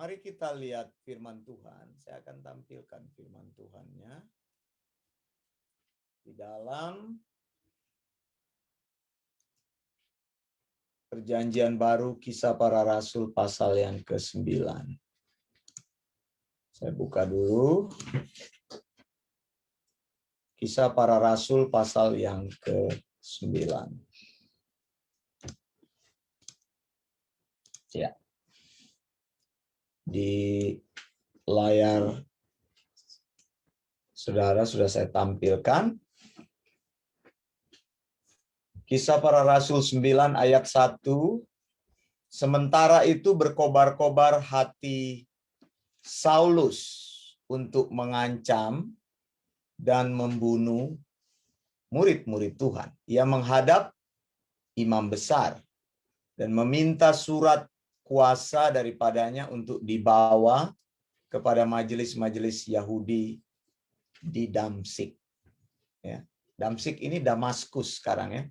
Mari kita lihat firman Tuhan. Saya akan tampilkan firman Tuhannya di dalam Perjanjian Baru Kisah Para Rasul pasal yang ke-9. Saya buka dulu. Kisah Para Rasul pasal yang ke-9. Ya. Di layar saudara sudah saya tampilkan. Kisah Para Rasul 9 ayat 1. Sementara itu berkobar-kobar hati Saulus untuk mengancam dan membunuh murid-murid Tuhan. Ia menghadap imam besar dan meminta surat kuasa daripadanya untuk dibawa kepada majelis-majelis Yahudi di Damsyik. Ya, Damsyik ini Damaskus sekarang ya.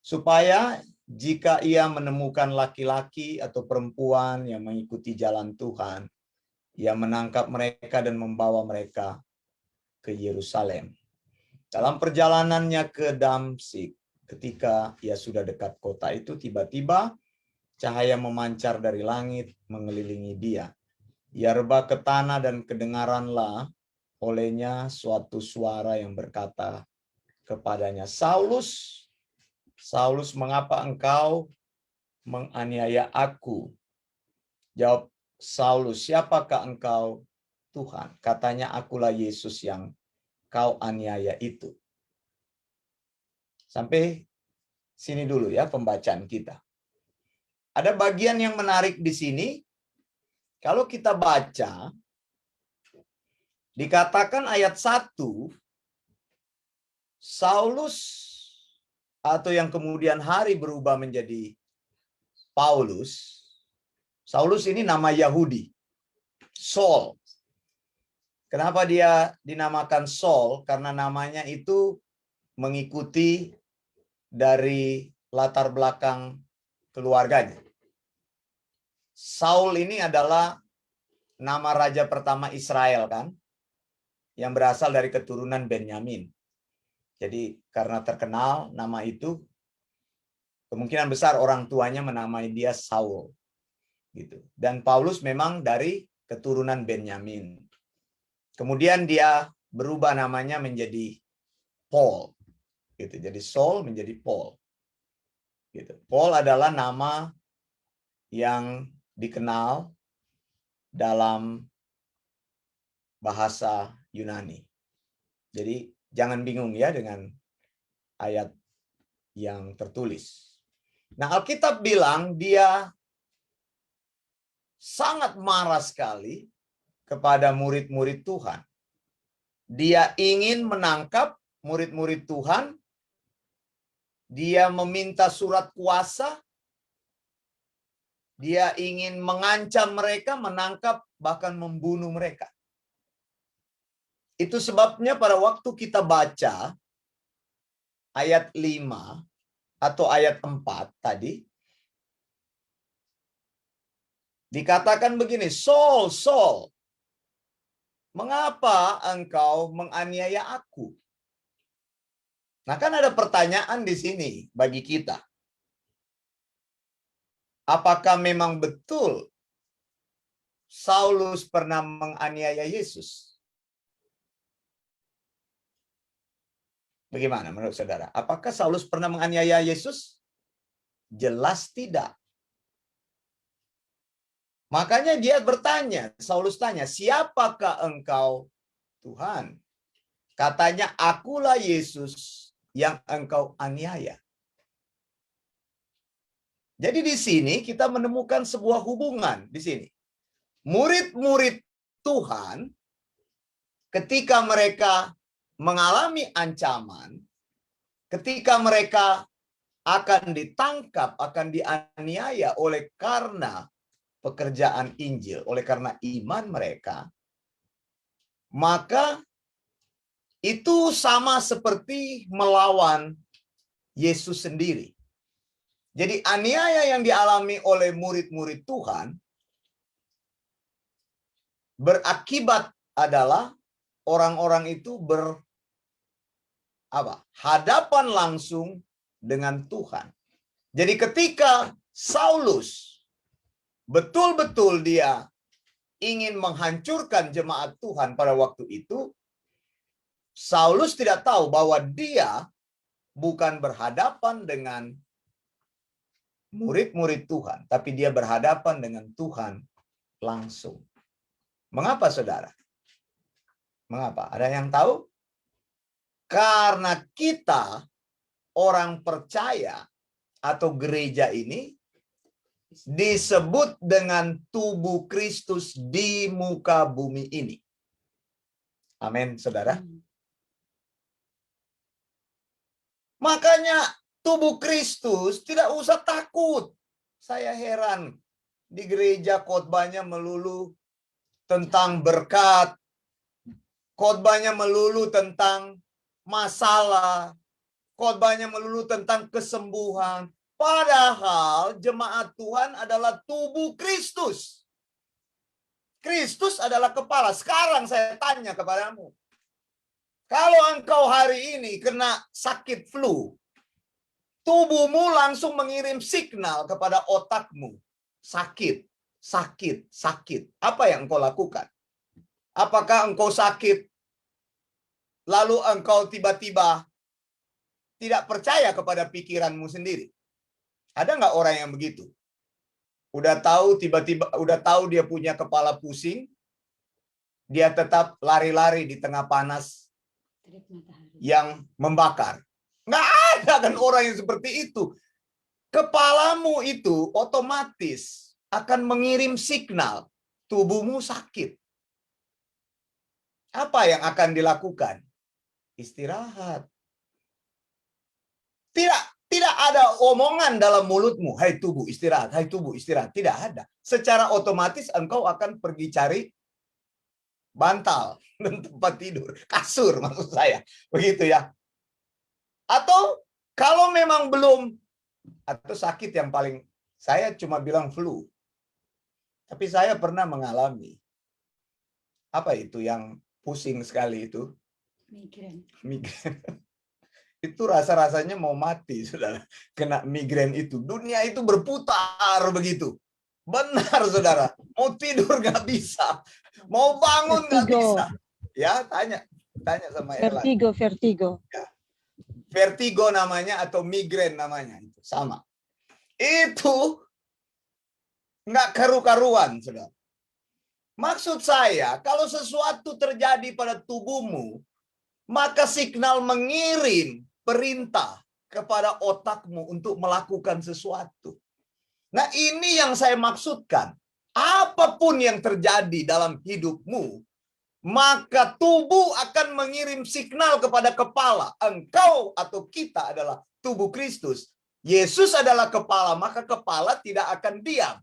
Supaya jika ia menemukan laki-laki atau perempuan yang mengikuti jalan Tuhan, ia menangkap mereka dan membawa mereka ke Yerusalem. Dalam perjalanannya ke Damsyik, ketika ia sudah dekat kota itu, tiba-tiba cahaya memancar dari langit mengelilingi dia. Ia rebah ke tanah dan kedengaranlah olehnya suatu suara yang berkata kepadanya, Saulus, Saulus, mengapa engkau menganiaya aku? Jawab Saulus, siapakah engkau, Tuhan? Katanya, akulah Yesus yang kau aniaya itu. Sampai sini dulu ya pembacaan kita. Ada bagian yang menarik di sini. Kalau kita baca, dikatakan ayat 1, Saulus atau yang kemudian hari berubah menjadi Paulus. Saulus ini nama Yahudi. Saul. Kenapa dia dinamakan Saul? Karena namanya itu mengikuti dari latar belakang keluarganya. Saul ini adalah nama raja pertama Israel kan, yang berasal dari keturunan Benyamin. Jadi karena terkenal nama itu, kemungkinan besar orang tuanya menamai dia Saul. Gitu. Dan Paulus memang dari keturunan Benyamin. Kemudian dia berubah namanya menjadi Paul. Gitu. Jadi Saul menjadi Paul. Gitu. Paul adalah nama yang dikenal dalam bahasa Yunani. Jadi jangan bingung ya dengan ayat yang tertulis. Nah, Alkitab bilang dia sangat marah sekali kepada murid-murid Tuhan. Dia ingin menangkap murid-murid Tuhan. Dia meminta surat kuasa. Dia ingin mengancam mereka, menangkap, bahkan membunuh mereka. Itu sebabnya pada waktu kita baca ayat 5 atau ayat 4 tadi, dikatakan begini, Saul, Saul, mengapa engkau menganiaya aku? Nah, kan ada pertanyaan di sini bagi kita. Apakah memang betul Saulus pernah menganiaya Yesus? Bagaimana menurut saudara? Apakah Saulus pernah menganiaya Yesus? Jelas tidak. Makanya dia bertanya, Saulus tanya, siapakah engkau, Tuhan? Katanya, akulah Yesus yang engkau aniaya. Jadi di sini kita menemukan sebuah hubungan di sini. Murid-murid Tuhan ketika mereka mengalami ancaman, ketika mereka akan ditangkap, akan dianiaya oleh karena pekerjaan Injil, oleh karena iman mereka, maka itu sama seperti melawan Yesus sendiri. Jadi aniaya yang dialami oleh murid-murid Tuhan berakibat adalah orang-orang itu hadapan langsung dengan Tuhan. Jadi ketika Saulus betul-betul dia ingin menghancurkan jemaat Tuhan pada waktu itu, Saulus tidak tahu bahwa dia bukan berhadapan dengan murid-murid Tuhan, tapi dia berhadapan dengan Tuhan langsung. Mengapa, saudara? Mengapa? Ada yang tahu? Karena kita, orang percaya atau gereja ini, disebut dengan tubuh Kristus di muka bumi ini. Amin, saudara. Makanya tubuh Kristus tidak usah takut. Saya heran, di gereja khotbahnya melulu tentang berkat, khotbahnya melulu tentang masalah, khotbahnya melulu tentang kesembuhan. Padahal jemaat Tuhan adalah tubuh Kristus. Kristus adalah kepala. Sekarang saya tanya kepadamu, kalau engkau hari ini kena sakit flu, tubuhmu langsung mengirim signal kepada otakmu. Sakit, sakit, sakit. Apa yang engkau lakukan? Apakah engkau sakit, lalu engkau tiba-tiba tidak percaya kepada pikiranmu sendiri? Ada nggak orang yang begitu? Udah tahu tiba-tiba, udah tahu dia punya kepala pusing, dia tetap lari-lari di tengah panas yang membakar. Nggak ada kan orang yang seperti itu. Kepalamu itu otomatis akan mengirim signal tubuhmu sakit. Apa yang akan dilakukan? Istirahat. Tidak ada omongan dalam mulutmu, hai tubuh istirahat, hai tubuh istirahat. Tidak ada. Secara otomatis engkau akan pergi cari bantal dan tempat tidur, kasur maksud saya. Begitu ya. Atau kalau memang belum, atau sakit yang paling, saya cuma bilang flu. Tapi saya pernah mengalami, apa itu yang pusing sekali itu? Migren. Migren. Itu rasa-rasanya mau mati, saudara. Kena migren itu. Dunia itu berputar begitu. Benar, saudara. Mau tidur nggak bisa. Mau bangun nggak bisa. Ya, tanya sama Ella. Vertigo. Ya. Vertigo namanya atau migren namanya. Itu sama. Itu nggak karu-karuan, saudara. Maksud saya, kalau sesuatu terjadi pada tubuhmu, maka signal mengirim perintah kepada otakmu untuk melakukan sesuatu. Nah, ini yang saya maksudkan. Apapun yang terjadi dalam hidupmu, maka tubuh akan mengirim signal kepada kepala. Engkau atau kita adalah tubuh Kristus. Yesus adalah kepala, maka kepala tidak akan diam.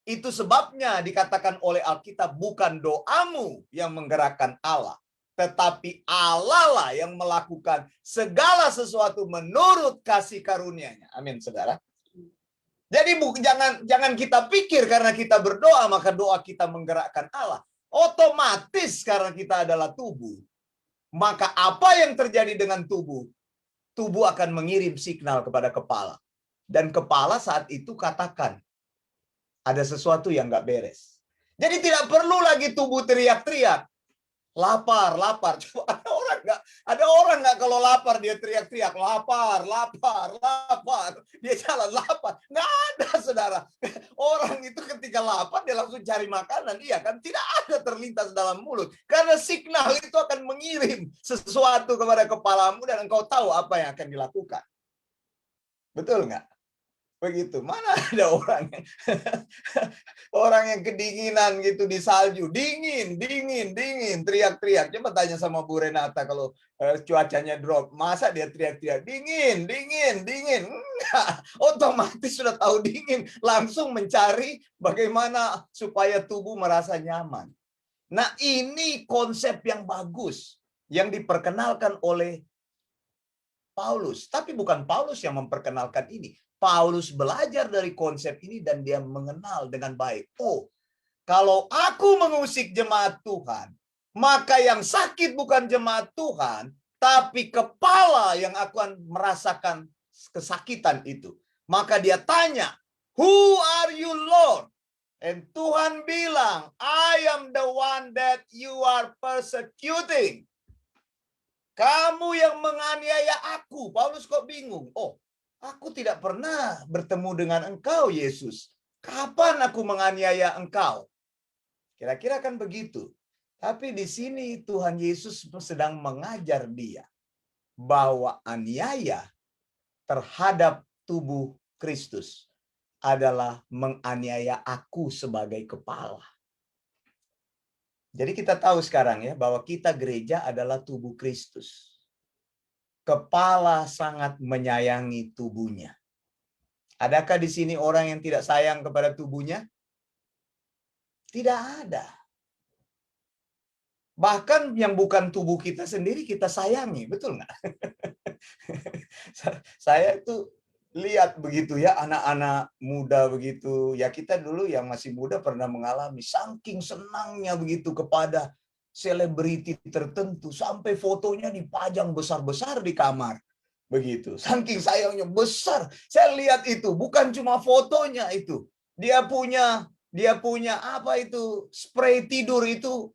Itu sebabnya dikatakan oleh Alkitab, bukan doamu yang menggerakkan Allah, tetapi Allah lah yang melakukan segala sesuatu menurut kasih karunia-Nya. Amin, saudara. Jadi jangan kita pikir karena kita berdoa maka doa kita menggerakkan Allah. Otomatis karena kita adalah tubuh, maka apa yang terjadi dengan tubuh, tubuh akan mengirim signal kepada kepala. Dan kepala saat itu katakan, ada sesuatu yang nggak beres. Jadi tidak perlu lagi tubuh teriak-teriak. Lapar. Coba ada orang nggak kalau lapar dia teriak-teriak, lapar. Dia jalan lapar. Nggak ada, saudara. Orang itu ketika lapar dia langsung cari makanan. Iya kan? Tidak ada terlintas dalam mulut. Karena signal itu akan mengirim sesuatu kepada kepalamu dan engkau tahu apa yang akan dilakukan. Betul nggak? Begitu. Mana ada orang yang kedinginan gitu di salju, dingin, teriak-teriak. Coba tanya sama Bu Renata kalau cuacanya drop, masa dia teriak-teriak dingin. Enggak. Otomatis sudah tahu dingin, langsung mencari bagaimana supaya tubuh merasa nyaman. Nah, ini konsep yang bagus yang diperkenalkan oleh Paulus, tapi bukan Paulus yang memperkenalkan ini. Paulus belajar dari konsep ini dan dia mengenal dengan baik. Oh, Kalau aku mengusik jemaat Tuhan, maka yang sakit bukan jemaat Tuhan, tapi kepala yang akan merasakan kesakitan itu. Maka dia tanya, "Who are you, Lord?" And Tuhan bilang, "I am the one that you are persecuting." Kamu yang menganiaya aku. Paulus kok bingung. Oh, aku tidak pernah bertemu dengan engkau, Yesus. Kapan aku menganiaya engkau? Kira-kira kan begitu. Tapi di sini Tuhan Yesus sedang mengajar dia bahwa aniaya terhadap tubuh Kristus adalah menganiaya aku sebagai kepala. Jadi kita tahu sekarang ya bahwa kita gereja adalah tubuh Kristus. Kepala sangat menyayangi tubuhnya. Adakah di sini orang yang tidak sayang kepada tubuhnya? Tidak ada. Bahkan yang bukan tubuh kita sendiri kita sayangi, betul nggak? Saya itu lihat begitu ya, anak-anak muda begitu. Ya kita dulu yang masih muda pernah mengalami saking senangnya begitu kepada selebriti tertentu sampai fotonya dipajang besar-besar di kamar. Begitu. Saking sayangnya besar. Saya lihat itu bukan cuma fotonya itu. Dia punya apa itu spray tidur itu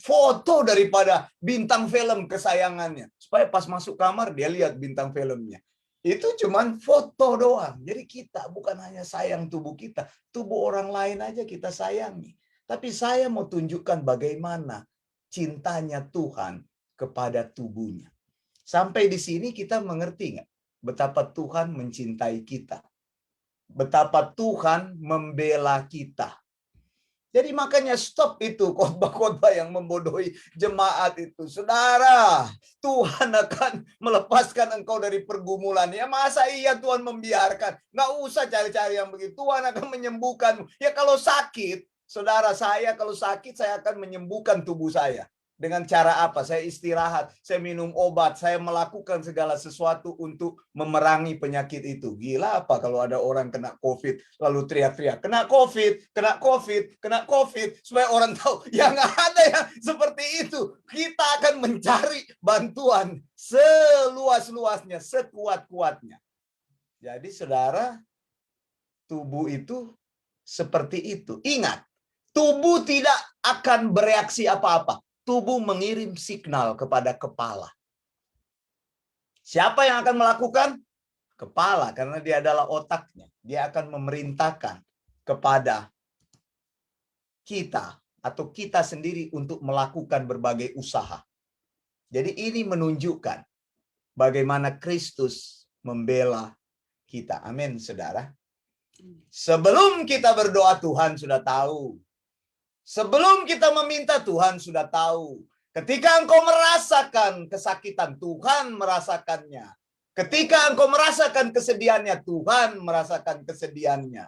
foto daripada bintang film kesayangannya supaya pas masuk kamar dia lihat bintang filmnya. Itu cuman foto doang. Jadi kita bukan hanya sayang tubuh kita, tubuh orang lain aja kita sayangi. Tapi saya mau tunjukkan bagaimana cintanya Tuhan kepada tubuhnya. Sampai di sini kita mengerti nggak betapa Tuhan mencintai kita? Betapa Tuhan membela kita. Jadi makanya stop itu khotbah-khotbah yang membodohi jemaat itu. Saudara, Tuhan akan melepaskan engkau dari pergumulan. Ya masa iya Tuhan membiarkan? Nggak usah cari-cari yang begitu. Tuhan akan menyembuhkan. Ya kalau sakit, saudara saya kalau sakit saya akan menyembuhkan tubuh saya. Dengan cara apa? Saya istirahat, saya minum obat, saya melakukan segala sesuatu untuk memerangi penyakit itu. Gila apa kalau ada orang kena COVID, lalu teriak-teriak, kena COVID, kena COVID, kena COVID, supaya orang tahu, ya nggak ada ya seperti itu. Kita akan mencari bantuan seluas-luasnya, sekuat-kuatnya. Jadi saudara, tubuh itu seperti itu. Ingat, tubuh tidak akan bereaksi apa-apa. Tubuh mengirim signal kepada kepala. Siapa yang akan melakukan? Kepala, karena dia adalah otaknya. Dia akan memerintahkan kepada kita atau kita sendiri untuk melakukan berbagai usaha. Jadi ini menunjukkan bagaimana Kristus membela kita. Amin, saudara. Sebelum kita berdoa, Tuhan sudah tahu. Sebelum kita meminta, Tuhan sudah tahu. Ketika engkau merasakan kesakitan, Tuhan merasakannya. Ketika engkau merasakan kesedihannya, Tuhan merasakan kesedihannya.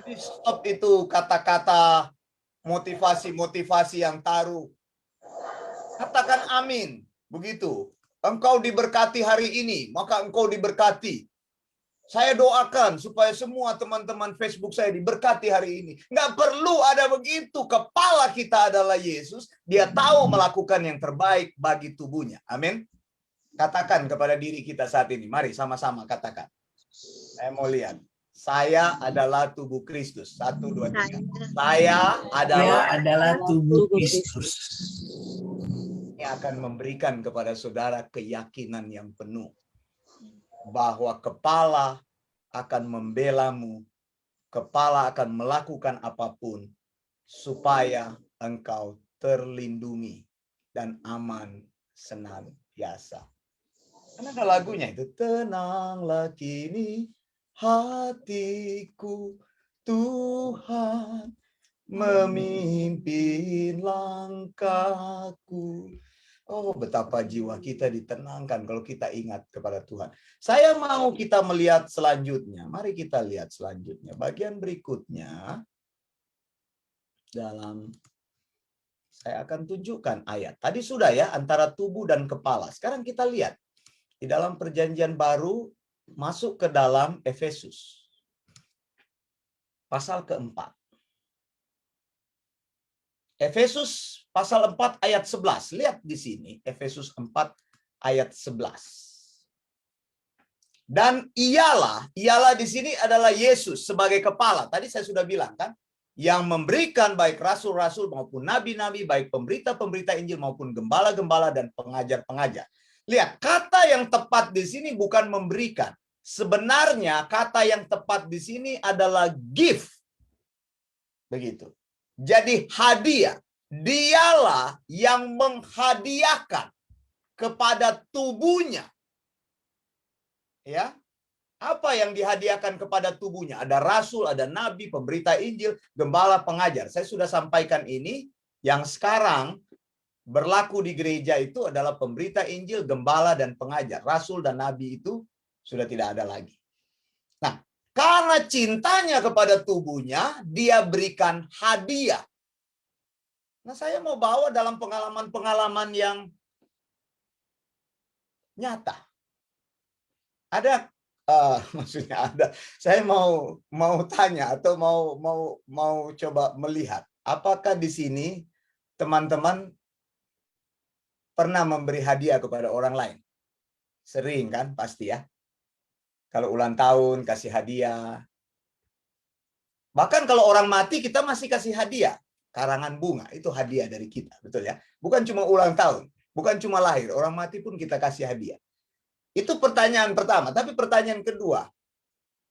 Jadi stop itu kata-kata motivasi-motivasi yang taruh. Katakan amin. Begitu. Engkau diberkati hari ini, maka engkau diberkati. Saya doakan supaya semua teman-teman Facebook saya diberkati hari ini. Nggak perlu ada begitu. Kepala kita adalah Yesus. Dia tahu melakukan yang terbaik bagi tubuhnya. Amin. Katakan kepada diri kita saat ini. Mari sama-sama katakan. Saya mau lihat. Saya adalah tubuh Kristus. 1, 2, 3. Saya adalah tubuh Kristus. Ini akan memberikan kepada saudara keyakinan yang penuh. Bahwa kepala akan membelamu, kepala akan melakukan apapun supaya engkau terlindungi dan aman senantiasa. Karena ada lagunya itu, tenanglah kini hatiku, Tuhan memimpin langkahku. Oh, betapa jiwa kita ditenangkan kalau kita ingat kepada Tuhan. Saya mau kita melihat selanjutnya. Mari kita lihat selanjutnya. Bagian berikutnya. Saya akan tunjukkan ayat. Tadi sudah ya, antara tubuh dan kepala. Sekarang kita lihat. Di dalam perjanjian baru, masuk ke dalam Efesus. Pasal keempat. Efesus pasal 4 ayat 11. Lihat di sini, Efesus 4 ayat 11. Dan ialah di sini adalah Yesus sebagai kepala. Tadi saya sudah bilang kan, yang memberikan baik rasul-rasul maupun nabi-nabi, baik pemberita-pemberita Injil maupun gembala-gembala dan pengajar-pengajar. Lihat, kata yang tepat di sini bukan memberikan. Sebenarnya kata yang tepat di sini adalah give. Begitu. Jadi hadiah. Dialah yang menghadiahkan kepada tubuhnya. Ya. Apa yang dihadiahkan kepada tubuhnya? Ada rasul, ada nabi, pemberita Injil, gembala, pengajar. Saya sudah sampaikan ini. Yang sekarang berlaku di gereja itu adalah pemberita Injil, gembala, dan pengajar. Rasul dan nabi itu sudah tidak ada lagi. Nah, karena cintanya kepada tubuhnya, dia berikan hadiah. Nah, saya mau bawa dalam pengalaman-pengalaman yang nyata. Ada, maksudnya ada. Saya mau tanya atau mau coba melihat, apakah di sini teman-teman pernah memberi hadiah kepada orang lain? Sering kan, pasti ya. Kalau ulang tahun kasih hadiah. Bahkan kalau orang mati kita masih kasih hadiah. Karangan bunga itu hadiah dari kita, betul ya? Bukan cuma ulang tahun, bukan cuma lahir, orang mati pun kita kasih hadiah. Itu pertanyaan pertama. Tapi pertanyaan kedua,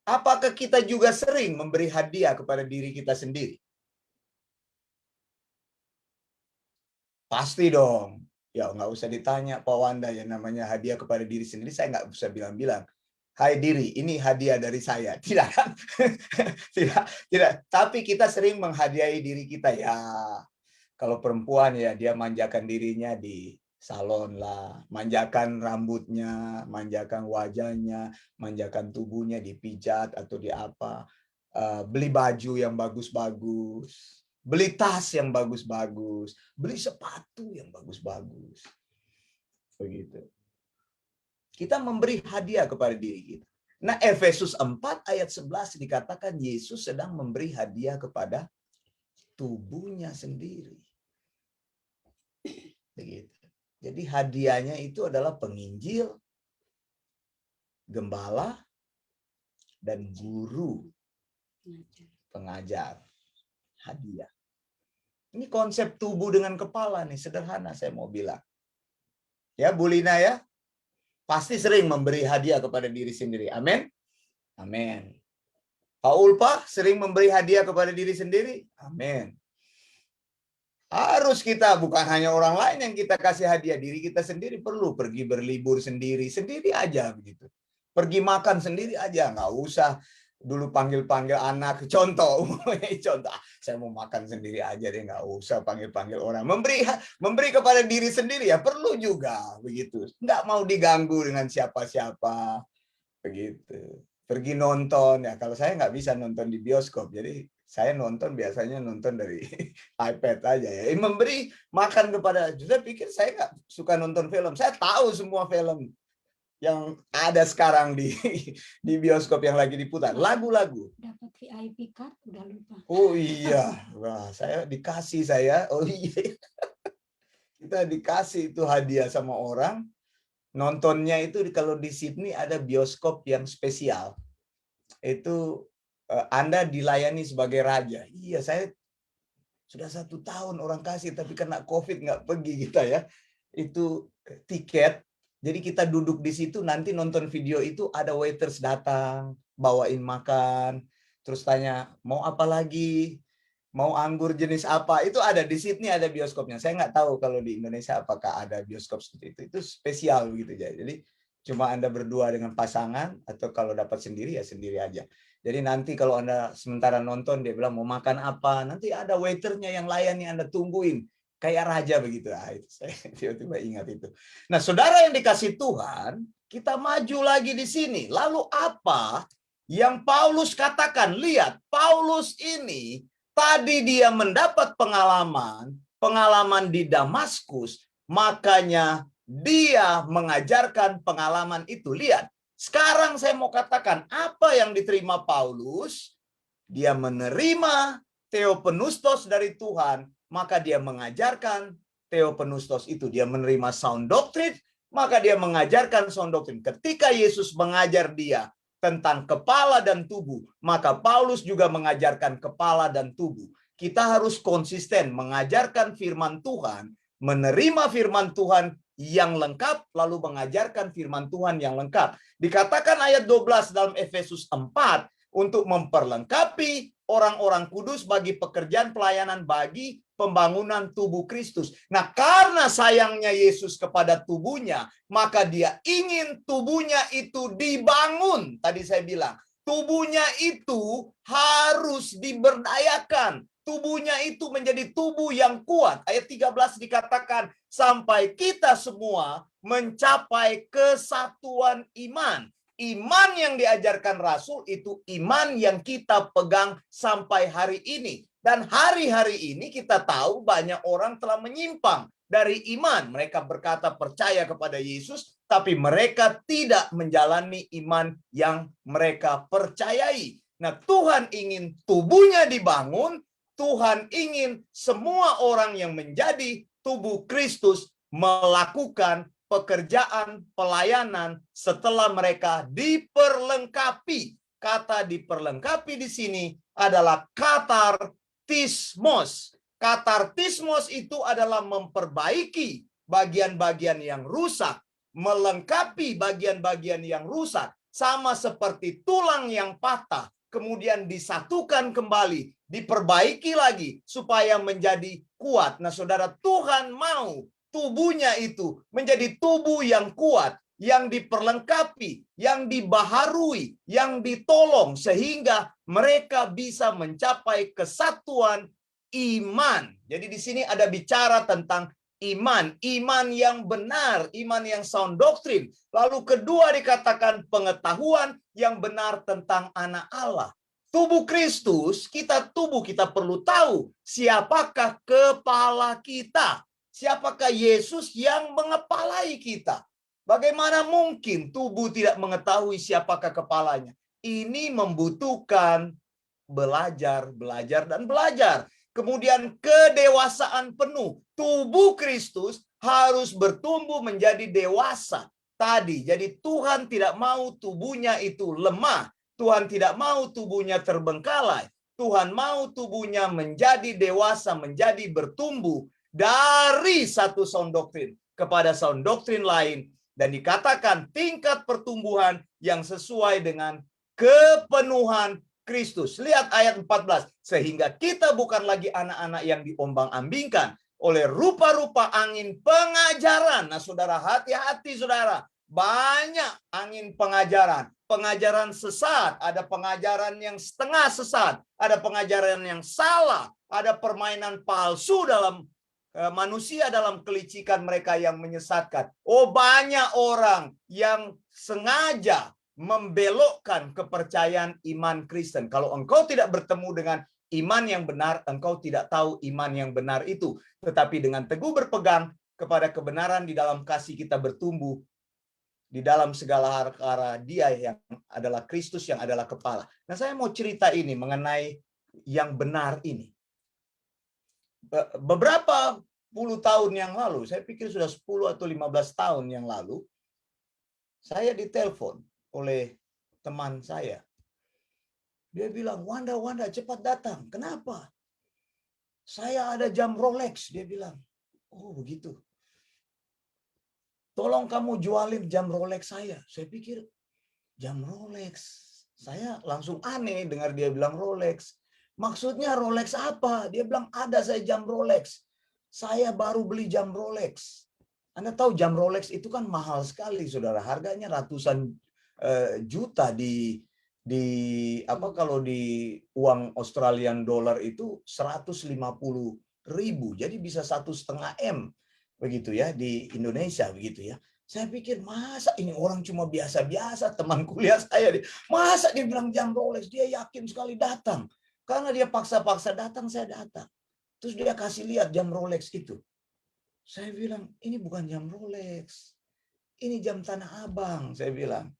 apakah kita juga sering memberi hadiah kepada diri kita sendiri? Pasti dong. Ya nggak usah ditanya Pak Wanda, yang namanya hadiah kepada diri sendiri, saya nggak bisa bilang-bilang, hai diri, ini hadiah dari saya. Tidak kan? tidak. Tapi kita sering menghadiahi diri kita ya. Kalau perempuan ya dia manjakan dirinya di salon lah, manjakan rambutnya, manjakan wajahnya, manjakan tubuhnya, dipijat atau di apa, beli baju yang bagus-bagus, beli tas yang bagus-bagus, beli sepatu yang bagus-bagus. Begitu. Kita memberi hadiah kepada diri kita. Nah, Efesus 4 ayat 11 dikatakan Yesus sedang memberi hadiah kepada tubuhnya sendiri. Begitu. Jadi hadiahnya itu adalah penginjil, gembala, dan guru, pengajar. Hadiah. Ini konsep tubuh dengan kepala nih, sederhana saya mau bilang. Ya, Bu Lina ya, pasti sering memberi hadiah kepada diri sendiri. Amin. Amin. Pak Ulpa sering memberi hadiah kepada diri sendiri. Amin. Harus kita, bukan hanya orang lain yang kita kasih hadiah, diri kita sendiri perlu pergi berlibur sendiri aja begitu. Pergi makan sendiri aja, nggak usah dulu panggil-panggil anak. Contoh, saya mau makan sendiri aja deh, nggak usah panggil-panggil orang. Memberi kepada diri sendiri ya perlu juga begitu. Nggak mau diganggu dengan siapa-siapa begitu. Pergi nonton ya, kalau saya nggak bisa nonton di bioskop, jadi saya nonton biasanya nonton dari iPad aja ya. Memberi makan kepada, saya pikir saya nggak suka nonton film. Saya tahu semua film yang ada sekarang di bioskop yang lagi diputar. Lagu-lagu. Dapat VIP card, udah lupa. Oh iya, wah saya dikasih saya. Oh iya, kita dikasih itu hadiah sama orang. Nontonnya itu kalau di Sydney ada bioskop yang spesial. Itu Anda dilayani sebagai raja. Iya, saya sudah 1 tahun orang kasih, tapi kena COVID nggak pergi kita ya. Itu tiket. Jadi kita duduk di situ, nanti nonton video itu ada waiters datang, bawain makan, terus tanya, mau apa lagi? Mau anggur jenis apa? Itu ada di Sydney, ada bioskopnya. Saya nggak tahu kalau di Indonesia apakah ada bioskop seperti itu. Itu spesial gitu ya. Jadi cuma Anda berdua dengan pasangan, atau kalau dapat sendiri ya sendiri aja. Jadi nanti kalau Anda sementara nonton, dia bilang mau makan apa, nanti ada waiternya yang layani Anda, tungguin. Kayak raja begitu. Itu saya tiba-tiba ingat itu. Nah, saudara yang dikasih Tuhan, kita maju lagi di sini. Lalu apa yang Paulus katakan? Lihat, Paulus ini tadi dia mendapat pengalaman di Damaskus, makanya dia mengajarkan pengalaman itu. Lihat, sekarang saya mau katakan apa yang diterima Paulus. Dia menerima Theopneustos dari Tuhan, maka dia mengajarkan theopneustos itu. Dia menerima sound doctrine, maka dia mengajarkan sound doctrine. Ketika Yesus mengajar dia tentang kepala dan tubuh, maka Paulus juga mengajarkan kepala dan tubuh. Kita harus konsisten mengajarkan firman Tuhan, menerima firman Tuhan yang lengkap, lalu mengajarkan firman Tuhan yang lengkap. Dikatakan ayat 12 dalam Efesus 4, untuk memperlengkapi orang-orang kudus bagi pekerjaan pelayanan bagi pembangunan tubuh Kristus. Nah, karena sayangnya Yesus kepada tubuhnya, maka dia ingin tubuhnya itu dibangun. Tadi saya bilang, tubuhnya itu harus diberdayakan. Tubuhnya itu menjadi tubuh yang kuat. Ayat 13 dikatakan, sampai kita semua mencapai kesatuan iman. Iman yang diajarkan Rasul itu iman yang kita pegang sampai hari ini. Dan hari-hari ini kita tahu banyak orang telah menyimpang dari iman. Mereka berkata percaya kepada Yesus, tapi mereka tidak menjalani iman yang mereka percayai. Nah, Tuhan ingin tubuhnya dibangun. Tuhan ingin semua orang yang menjadi tubuh Kristus melakukan pekerjaan pelayanan setelah mereka diperlengkapi. Kata diperlengkapi di sini adalah katartismos. Katartismos itu adalah memperbaiki bagian-bagian yang rusak, melengkapi bagian-bagian yang rusak, sama seperti tulang yang patah, kemudian disatukan kembali, diperbaiki lagi supaya menjadi kuat. Nah, saudara, Tuhan mau tubuhnya itu menjadi tubuh yang kuat, yang diperlengkapi, yang dibaharui, yang ditolong, sehingga mereka bisa mencapai kesatuan iman. Jadi di sini ada bicara tentang iman, iman yang benar, iman yang sound doctrine. Lalu kedua dikatakan pengetahuan yang benar tentang anak Allah. Tubuh Kristus, kita perlu tahu siapakah kepala kita. Siapakah Yesus yang mengepalai kita? Bagaimana mungkin tubuh tidak mengetahui siapakah kepalanya? Ini membutuhkan belajar, dan belajar. Kemudian kedewasaan penuh. Tubuh Kristus harus bertumbuh menjadi dewasa. Tadi, jadi Tuhan tidak mau tubuhnya itu lemah. Tuhan tidak mau tubuhnya terbengkalai. Tuhan mau tubuhnya menjadi dewasa, menjadi bertumbuh dari satu sound doctrine kepada sound doctrine lain. Dan dikatakan tingkat pertumbuhan yang sesuai dengan kepenuhan Kristus. Lihat ayat 14. Sehingga kita bukan lagi anak-anak yang diombang-ambingkan oleh rupa-rupa angin pengajaran. Nah, saudara, hati-hati, saudara. Banyak angin pengajaran. Pengajaran sesat. Ada pengajaran yang setengah sesat. Ada pengajaran yang salah. Ada permainan palsu dalam manusia, dalam kelicikan mereka yang menyesatkan. Oh, banyak orang yang sengaja membelokkan kepercayaan iman Kristen. Kalau engkau tidak bertemu dengan iman yang benar, engkau tidak tahu iman yang benar itu. Tetapi dengan teguh berpegang kepada kebenaran di dalam kasih, kita bertumbuh di dalam segala perkara Dia yang adalah Kristus, yang adalah kepala. Nah, saya mau cerita ini mengenai yang benar ini. Beberapa puluh tahun yang lalu, saya pikir sudah 10 atau 15 tahun yang lalu, saya ditelepon oleh teman saya. Dia bilang, Wanda, cepat datang. Kenapa? Saya ada jam Rolex, dia bilang. Oh, begitu. Tolong kamu jualin jam Rolex saya. Saya pikir, jam Rolex. Saya langsung aneh dengar dia bilang Rolex. Maksudnya Rolex apa? Dia bilang, ada saya jam Rolex. Saya baru beli jam Rolex. Anda tahu jam Rolex itu kan mahal sekali, saudara. Harganya ratusan juta kalau di uang Australian dollar itu 150.000. Jadi bisa 1,5 M begitu ya di Indonesia begitu ya. Saya pikir masa ini orang cuma biasa-biasa, teman kuliah saya masa dia bilang jam Rolex, dia yakin sekali datang. Karena dia paksa-paksa datang, saya datang. Terus dia kasih lihat jam Rolex itu. Saya bilang, ini bukan jam Rolex. Ini jam Tanah Abang, saya bilang.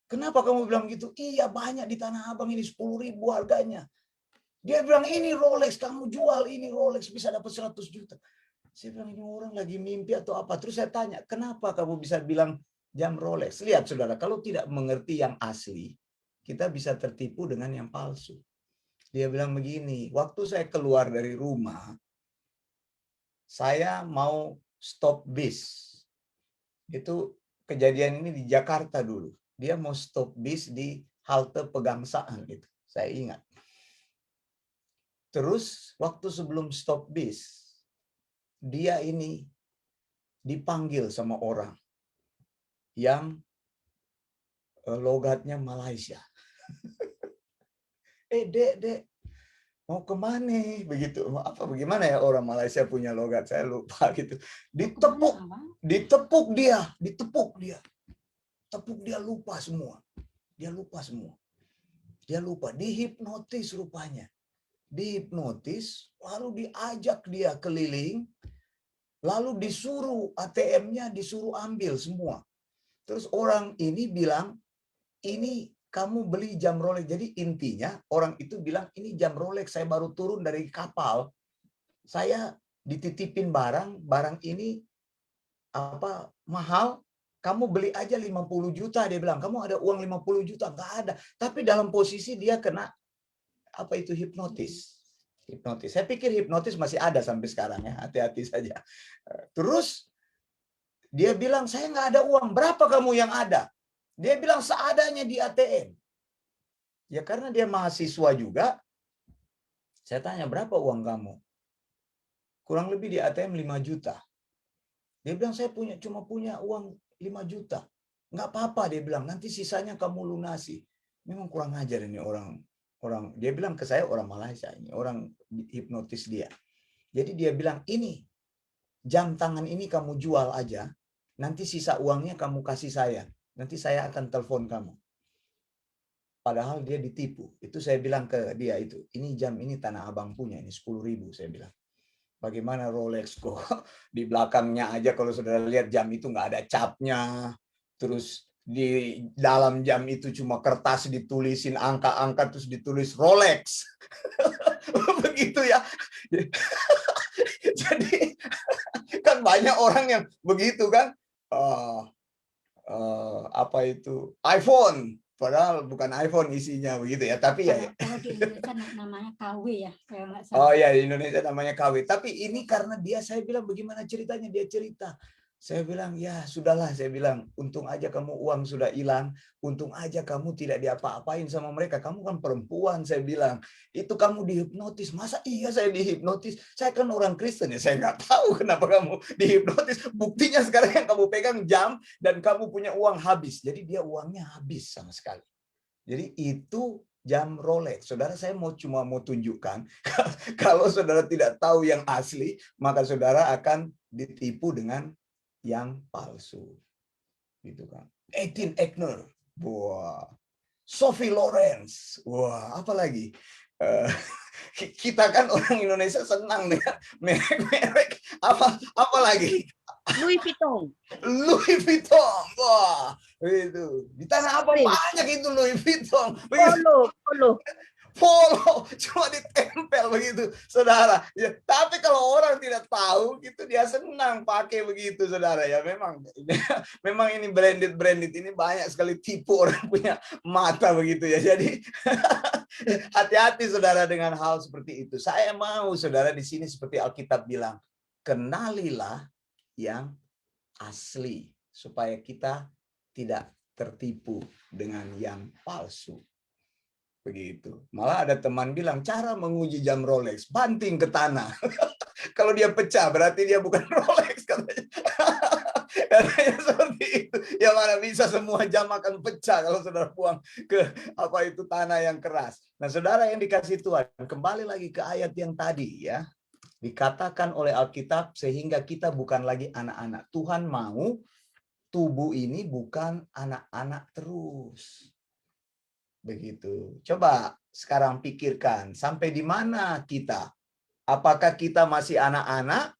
Kenapa kamu bilang gitu? Iya, banyak di Tanah Abang ini 10.000 harganya. Dia bilang, ini Rolex, kamu jual ini Rolex bisa dapat 100 juta. Saya bilang, ini orang lagi mimpi atau apa? Terus saya tanya, kenapa kamu bisa bilang jam Rolex? Lihat saudara, kalau tidak mengerti yang asli, kita bisa tertipu dengan yang palsu. Dia bilang begini, waktu saya keluar dari rumah, saya mau stop bis. Itu kejadian ini di Jakarta dulu. Dia mau stop bis di halte Pegangsaan itu. Saya ingat. Terus waktu sebelum stop bis, dia ini dipanggil sama orang yang logatnya Malaysia. Dek, mau kemana? Begitu. Apa bagaimana ya orang Malaysia punya logat? Saya lupa gitu. Ditepuk dia. Tepuk dia lupa semua. Dia lupa. Dihipnotis rupanya. Dihipnotis, lalu diajak dia keliling, lalu disuruh ATM-nya disuruh ambil semua. Terus orang ini bilang, ini kamu beli jam Rolex. Jadi intinya orang itu bilang, ini jam Rolex, saya baru turun dari kapal. Saya dititipin barang ini apa mahal, kamu beli aja 50 juta. Dia bilang, kamu ada uang 50 juta? Nggak ada. Tapi dalam posisi dia kena apa itu hipnotis. Saya pikir hipnotis masih ada sampai sekarang ya, hati-hati saja. Terus dia bilang, saya nggak ada uang. Berapa kamu yang ada? Dia bilang seadanya di ATM. Ya karena dia mahasiswa juga. Saya tanya, berapa uang kamu? Kurang lebih di ATM 5 juta. Dia bilang, saya cuma punya uang 5 juta. Nggak apa-apa, dia bilang, nanti sisanya kamu lunasi. Memang kurang ajar ini orang. Dia bilang ke saya orang Malaysia ini, orang hipnotis dia. Jadi dia bilang, ini jam tangan ini kamu jual aja, nanti sisa uangnya kamu kasih saya. Nanti saya akan telepon kamu. Padahal dia ditipu. Itu saya bilang ke dia itu, ini jam ini Tanah Abang punya, ini 10.000 saya bilang. Bagaimana Rolex kok di belakangnya aja kalau saudara lihat jam itu nggak ada capnya. Terus di dalam jam itu cuma kertas ditulisin angka-angka terus ditulis Rolex. Begitu ya. Jadi kan banyak orang yang begitu kan. Apa itu iPhone, padahal bukan iPhone isinya begitu ya. Tapi ya. Kalau di Indonesia namanya KW ya. Oh ya, di Indonesia namanya KW. Tapi ini karena dia, saya bilang bagaimana ceritanya, dia cerita. Saya bilang, ya sudahlah, saya bilang, untung aja kamu uang sudah hilang, untung aja kamu tidak diapa-apain sama mereka, kamu kan perempuan, saya bilang. Itu kamu dihipnotis, masa iya saya dihipnotis? Saya kan orang Kristen ya, saya nggak tahu kenapa kamu dihipnotis. Buktinya sekarang yang kamu pegang jam, dan kamu punya uang habis. Jadi dia uangnya habis sama sekali. Jadi itu jam Rolex. Saudara, saya cuma mau tunjukkan, kalau saudara tidak tahu yang asli, maka saudara akan ditipu dengan yang palsu, gitu kan. 18 Ekner, wah, Sophie Lawrence, wah, apalagi kita kan orang Indonesia senang dengan merek-merek apa lagi? Louis Vuitton. Louis Vuitton, wah, itu di Tanah Abang banyak itu Louis Vuitton. Polo cuma ditempel begitu, saudara. Ya, tapi kalau orang tidak tahu, gitu dia senang pakai begitu, saudara. Ya memang ini branded ini banyak sekali tipu orang punya mata begitu ya. Jadi hati-hati saudara dengan hal seperti itu. Saya mau saudara di sini seperti Alkitab bilang, kenalilah yang asli supaya kita tidak tertipu dengan yang palsu. Begitu. Malah ada teman bilang, cara menguji jam Rolex, banting ke tanah. Kalau dia pecah, berarti dia bukan Rolex, katanya. Katanya seperti itu. Ya mana bisa semua jam akan pecah kalau saudara buang ke apa itu tanah yang keras. Nah, saudara yang dikasih Tuhan, kembali lagi ke ayat yang tadi ya. Dikatakan oleh Alkitab sehingga kita bukan lagi anak-anak. Tuhan mau tubuh ini bukan anak-anak terus. Begitu. Coba sekarang pikirkan, sampai di mana kita? Apakah kita masih anak-anak?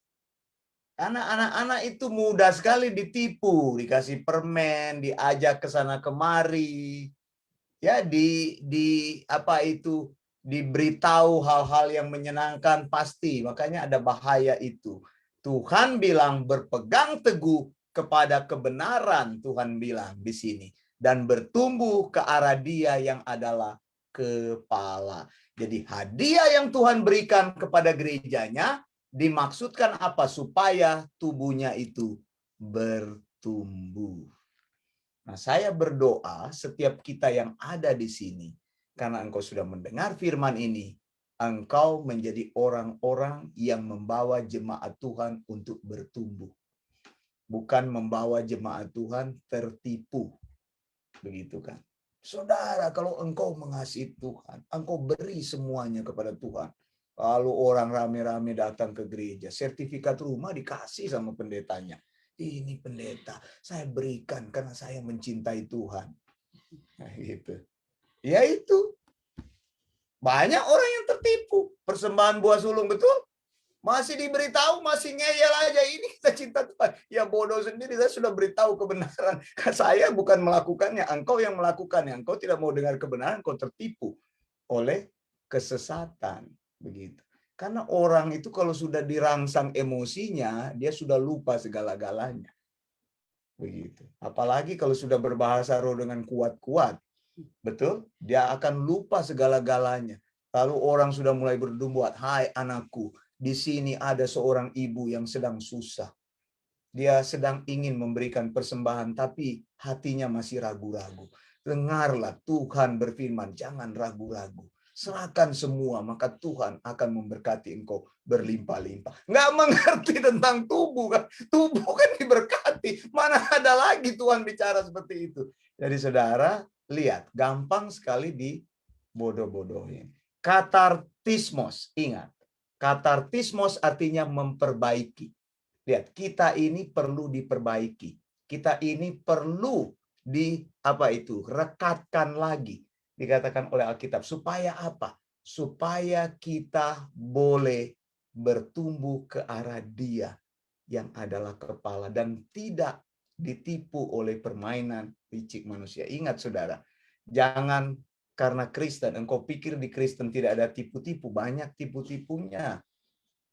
Anak-anak itu mudah sekali ditipu, dikasih permen, diajak ke sana kemari. Ya, di apa itu, diberitahu hal-hal yang menyenangkan pasti. Makanya ada bahaya itu. Tuhan bilang berpegang teguh kepada kebenaran, Tuhan bilang di sini. Dan bertumbuh ke arah Dia yang adalah kepala. Jadi hadiah yang Tuhan berikan kepada gerejanya dimaksudkan apa? Supaya tubuhnya itu bertumbuh. Nah, saya berdoa setiap kita yang ada di sini, karena engkau sudah mendengar firman ini, engkau menjadi orang-orang yang membawa jemaat Tuhan untuk bertumbuh. Bukan membawa jemaat Tuhan tertipu. Begitu kan? Saudara, kalau engkau mengasihi Tuhan, engkau beri semuanya kepada Tuhan. Lalu orang rame-rame datang ke gereja, sertifikat rumah dikasih sama pendetanya. Ini pendeta, saya berikan karena saya mencintai Tuhan. Nah, gitu. Ya itu. Banyak orang yang tertipu. Persembahan buah sulung, betul? Masih diberitahu, masih ngeyel aja. Ini kita cinta Tuhan. Ya bodoh sendiri, saya sudah beritahu kebenaran. Saya bukan melakukannya, engkau yang melakukannya. Engkau tidak mau dengar kebenaran, engkau tertipu oleh kesesatan. Begitu. Karena orang itu kalau sudah dirangsang emosinya, dia sudah lupa segala-galanya. Begitu. Apalagi kalau sudah berbahasa roh dengan kuat-kuat. Betul? Dia akan lupa segala-galanya. Lalu orang sudah mulai berdebat, "Hai anakku, di sini ada seorang ibu yang sedang susah. Dia sedang ingin memberikan persembahan, tapi hatinya masih ragu-ragu. Dengarlah, Tuhan berfirman, jangan ragu-ragu. Serahkan semua, maka Tuhan akan memberkati engkau berlimpah-limpah." Nggak mengerti tentang tubuh kan? Tubuh kan diberkati. Mana ada lagi Tuhan bicara seperti itu. Jadi saudara, lihat, gampang sekali dibodoh-bodohin. Katartismos, ingat. Katartismos artinya memperbaiki. Lihat, kita ini perlu diperbaiki. Kita ini perlu rekatkan lagi. Dikatakan oleh Alkitab. Supaya apa? Supaya kita boleh bertumbuh ke arah Dia yang adalah kepala dan tidak ditipu oleh permainan licik manusia. Ingat saudara, jangan karena Kristen, engkau pikir di Kristen tidak ada tipu-tipu, banyak tipu-tipunya.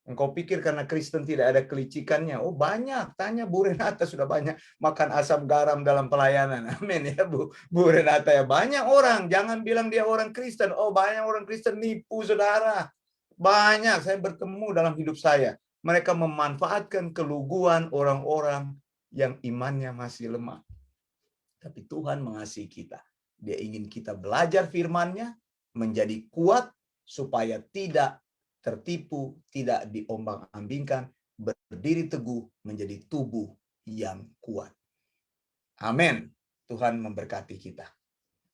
Engkau pikir karena Kristen tidak ada kelicikannya. Oh banyak, tanya Bu Renata sudah banyak makan asam garam dalam pelayanan. Amin ya Bu Renata ya. Banyak orang, jangan bilang dia orang Kristen. Oh banyak orang Kristen nipu saudara. Banyak, saya bertemu dalam hidup saya. Mereka memanfaatkan keluguan orang-orang yang imannya masih lemah. Tapi Tuhan mengasihi kita. Dia ingin kita belajar firman-Nya, menjadi kuat, supaya tidak tertipu, tidak diombang-ambingkan, berdiri teguh menjadi tubuh yang kuat. Amin. Tuhan memberkati kita.